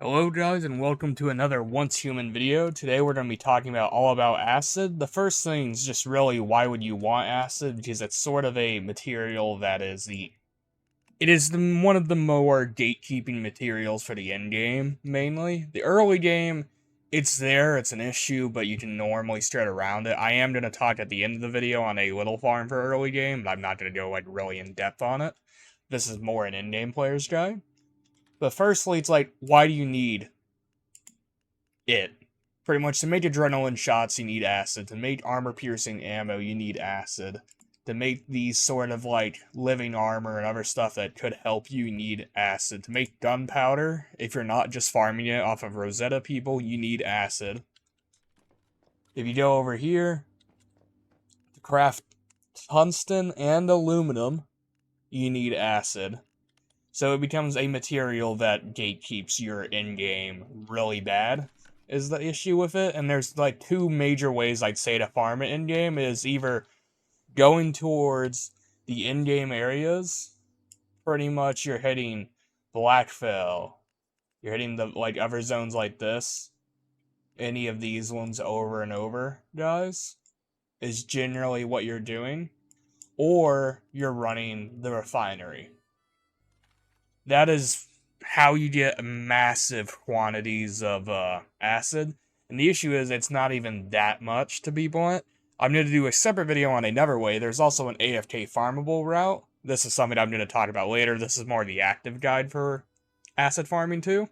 Hello guys and welcome to another Once Human video. Today we're going to be talking about all about acid. The first thing is just really why would you want acid, because it's sort of a material that is one of the more gatekeeping materials for the end game, mainly. The early game, it's there, it's an issue, but you can normally straight around it. I am going to talk at the end of the video on a little farm for early game, but I'm not going to go really in depth on it. This is more an end game player's guide. But firstly, it's why do you need it? Pretty much, to make adrenaline shots, you need acid. To make armor-piercing ammo, you need acid. To make these sort of, living armor and other stuff that could help you need acid. To make gunpowder, if you're not just farming it off of Rosetta people, you need acid. If you go over here, to craft tungsten and aluminum, you need acid. So it becomes a material that gatekeeps your in-game really bad, is the issue with it. And there's two major ways I'd say to farm it in-game, is either going towards the in-game areas. Pretty much you're hitting blackfell, you're hitting the other zones like this, any of these ones over and over, guys, is generally what you're doing. Or you're running the refinery. That is how you get massive quantities of acid. And the issue is it's not even that much, to be blunt. I'm going to do a separate video on another way. There's also an AFK farmable route. This is something I'm going to talk about later. This is more the active guide for acid farming too.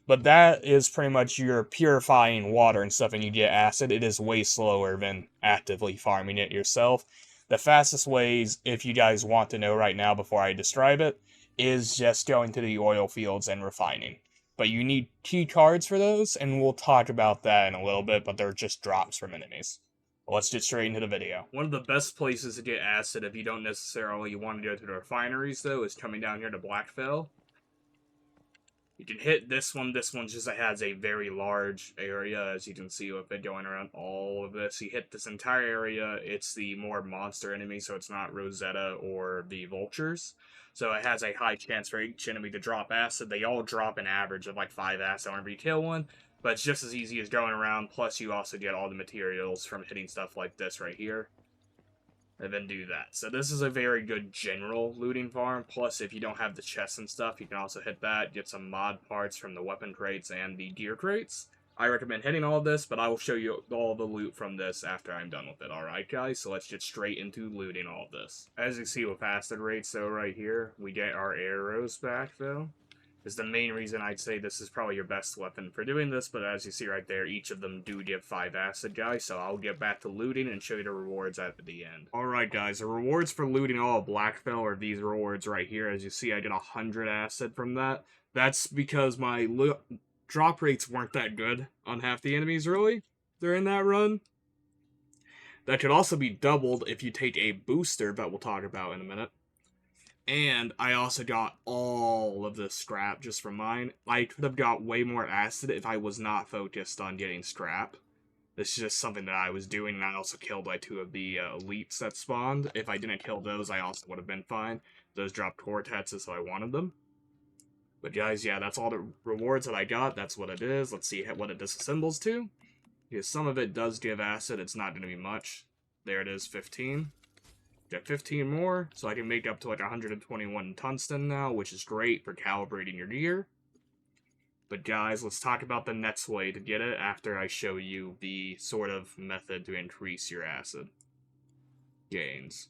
But that is pretty much your purifying water and stuff and you get acid. It is way slower than actively farming it yourself. The fastest ways, if you guys want to know right now before I describe it, is just going to the oil fields and refining. But you need key cards for those, and we'll talk about that in a little bit, but they're just drops from enemies. Let's get straight into the video. One of the best places to get acid if you don't necessarily want to go to the refineries, though, is coming down here to Blackfell. You can hit this one. This one just has a very large area, as you can see with it going around all of this. You hit this entire area, it's the more monster enemy, so it's not Rosetta or the vultures. So it has a high chance for each enemy to drop acid. They all drop an average of 5 acid whenever you kill one, but it's just as easy as going around, plus you also get all the materials from hitting stuff like this right here. And then do that. So this is a very good general looting farm. Plus, if you don't have the chests and stuff, you can also hit that, get some mod parts from the weapon crates and the gear crates. I recommend hitting all of this, but I will show you all the loot from this after I'm done with it. Alright guys, so let's get straight into looting all of this. As you see with acid rates though right here, we get our arrows back though. Is the main reason I'd say this is probably your best weapon for doing this, but as you see right there, each of them do give 5 acid, guys, so I'll get back to looting and show you the rewards at the end. Alright guys, the rewards for looting all of Blackfell are these rewards right here. As you see, I get 100 acid from that. That's because my drop rates weren't that good on half the enemies, really, during that run. That could also be doubled if you take a booster, that we'll talk about in a minute. And I also got all of the scrap just from mine. I could have got way more acid if I was not focused on getting scrap. This is just something that I was doing, and I also killed 2 of the elites that spawned. If I didn't kill those, I also would have been fine. Those dropped quartets, so I wanted them. But guys, yeah, that's all the rewards that I got. That's what it is. Let's see what it disassembles to. Because some of it does give acid. It's not going to be much. There it is, 15. Get 15 more, so I can make up to 121 tungsten now, which is great for calibrating your gear. But guys, let's talk about the next way to get it after I show you the sort of method to increase your acid gains.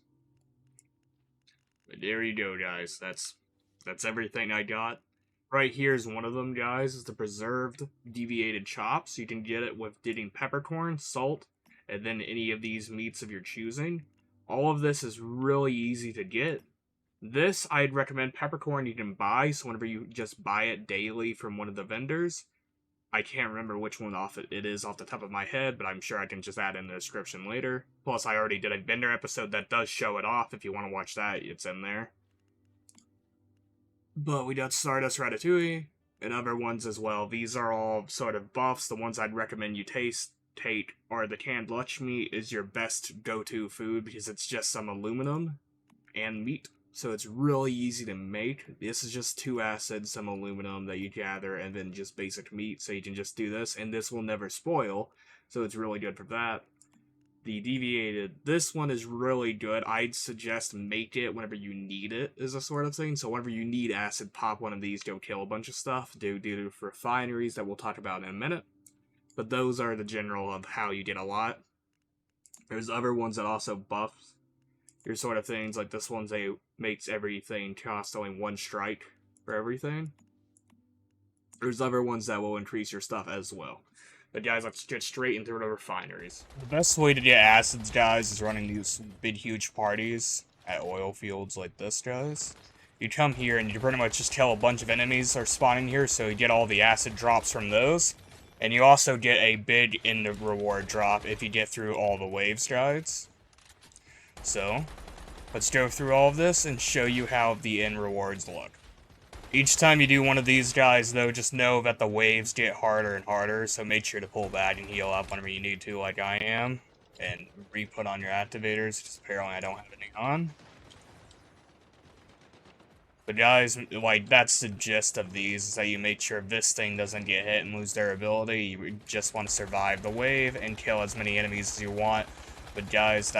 But there you go, guys. That's everything I got. Right here is one of them, guys, is the preserved deviated chops. You can get it with getting peppercorn, salt, and then any of these meats of your choosing. All of this is really easy to get. This, I'd recommend peppercorn you can buy, so whenever you just buy it daily from one of the vendors. I can't remember which one it is off the top of my head, but I'm sure I can just add in the description later. Plus, I already did a vendor episode that does show it off. If you want to watch that, it's in there. But we got Stardust Ratatouille and other ones as well. These are all sort of buffs. The ones I'd recommend you take are the canned lunch meat is your best go-to food because it's just some aluminum and meat. So it's really easy to make. This is just 2 acids, some aluminum that you gather, and then just basic meat. So you can just do this, and this will never spoil. So it's really good for that. The deviated, this one is really good. I'd suggest make it whenever you need it, is a sort of thing. So whenever you need acid, pop one of these, go kill a bunch of stuff. Do refineries that we'll talk about in a minute. But those are the general of how you get a lot. There's other ones that also buff your sort of things, like this one's makes everything cost only 1 strike for everything. There's other ones that will increase your stuff as well. But guys, let's get straight into the refineries. The best way to get acids, guys, is running these big, huge parties at oil fields like this, guys. You come here and you pretty much just kill a bunch of enemies that are spawning here, so you get all the acid drops from those. And you also get a big end reward drop if you get through all the waves, guys. So, let's go through all of this and show you how the end rewards look. Each time you do one of these guys, though, just know that the waves get harder and harder, so make sure to pull back and heal up whenever you need to, like I am. And re-put on your activators, because apparently I don't have any on. But guys, like, that's the gist of these, is that you make sure this thing doesn't get hit and lose their ability. You just want to survive the wave and kill as many enemies as you want. But guys,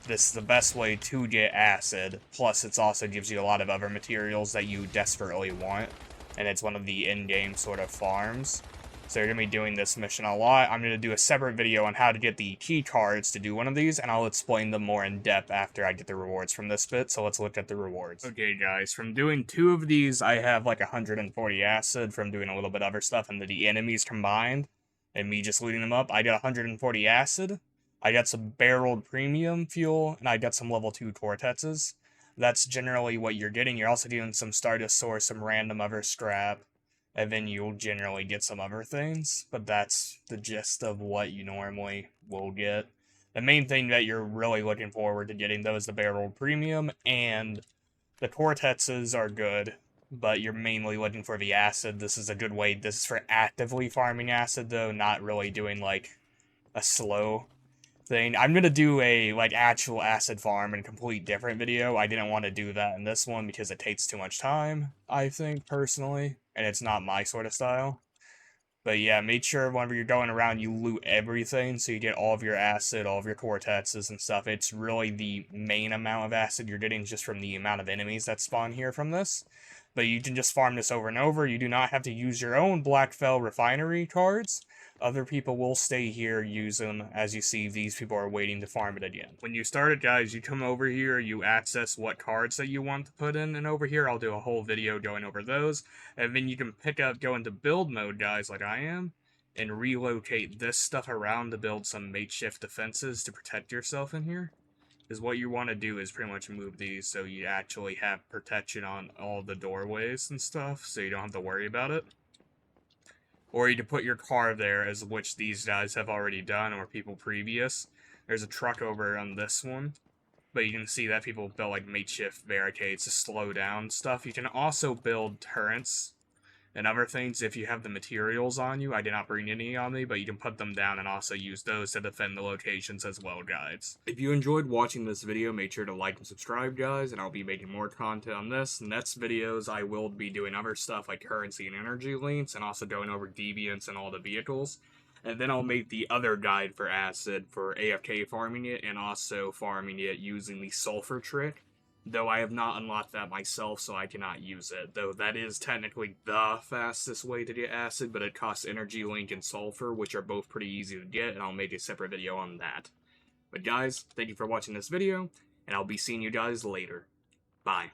this is the best way to get acid, plus it also gives you a lot of other materials that you desperately want, and it's one of the in-game sort of farms. So you're going to be doing this mission a lot. I'm going to do a separate video on how to get the key cards to do one of these, and I'll explain them more in depth after I get the rewards from this bit, so let's look at the rewards. Okay guys, from doing 2 of these, I have like 140 acid from doing a little bit of other stuff, and the enemies combined, and me just looting them up, I got 140 acid. I got some barreled premium fuel, and I got some level 2 Cortexes. That's generally what you're getting. You're also getting some Stardust Source, some random other scrap, and then you'll generally get some other things. But that's the gist of what you normally will get. The main thing that you're really looking forward to getting, though, is the barreled premium, and the Cortexes are good, but you're mainly looking for the acid. This is a good way. This is for actively farming acid, though, not really doing, like, a slow thing. I'm gonna do a actual acid farm in a complete different video. I didn't want to do that in this one because it takes too much time, I think, personally, and it's not my sort of style. But yeah, make sure whenever you're going around you loot everything so you get all of your acid, all of your Cortexes and stuff. It's really the main amount of acid you're getting just from the amount of enemies that spawn here from this. But you can just farm this over and over. You do not have to use your own blackfell refinery cards. Other people will stay here, use them. As you see, these people are waiting to farm it again. When you start it, guys, you come over here, you access what cards that you want to put in, and over here I'll do a whole video going over those. And then you can go into build mode, guys, like I am, and relocate this stuff around to build some makeshift defenses to protect yourself in here. Because what you want to do is pretty much move these so you actually have protection on all the doorways and stuff, so you don't have to worry about it. Or you can put your car there, as which these guys have already done, or people previous. There's a truck over on this one. But you can see that people built like makeshift barricades to slow down stuff. You can also build turrets and other things if you have the materials on you. I did not bring any on me, but you can put them down and also use those to defend the locations as well, guys. If you enjoyed watching this video, make sure to like and subscribe, guys, and I'll be making more content on this. Next videos, I will be doing other stuff like currency and energy links, and also going over deviants and all the vehicles. And then I'll make the other guide for acid for AFK farming it, and also farming it using the sulfur trick. Though I have not unlocked that myself, so I cannot use it. Though that is technically the fastest way to get acid, but it costs energy link and sulfur, which are both pretty easy to get, and I'll make a separate video on that. But guys, thank you for watching this video, and I'll be seeing you guys later. Bye.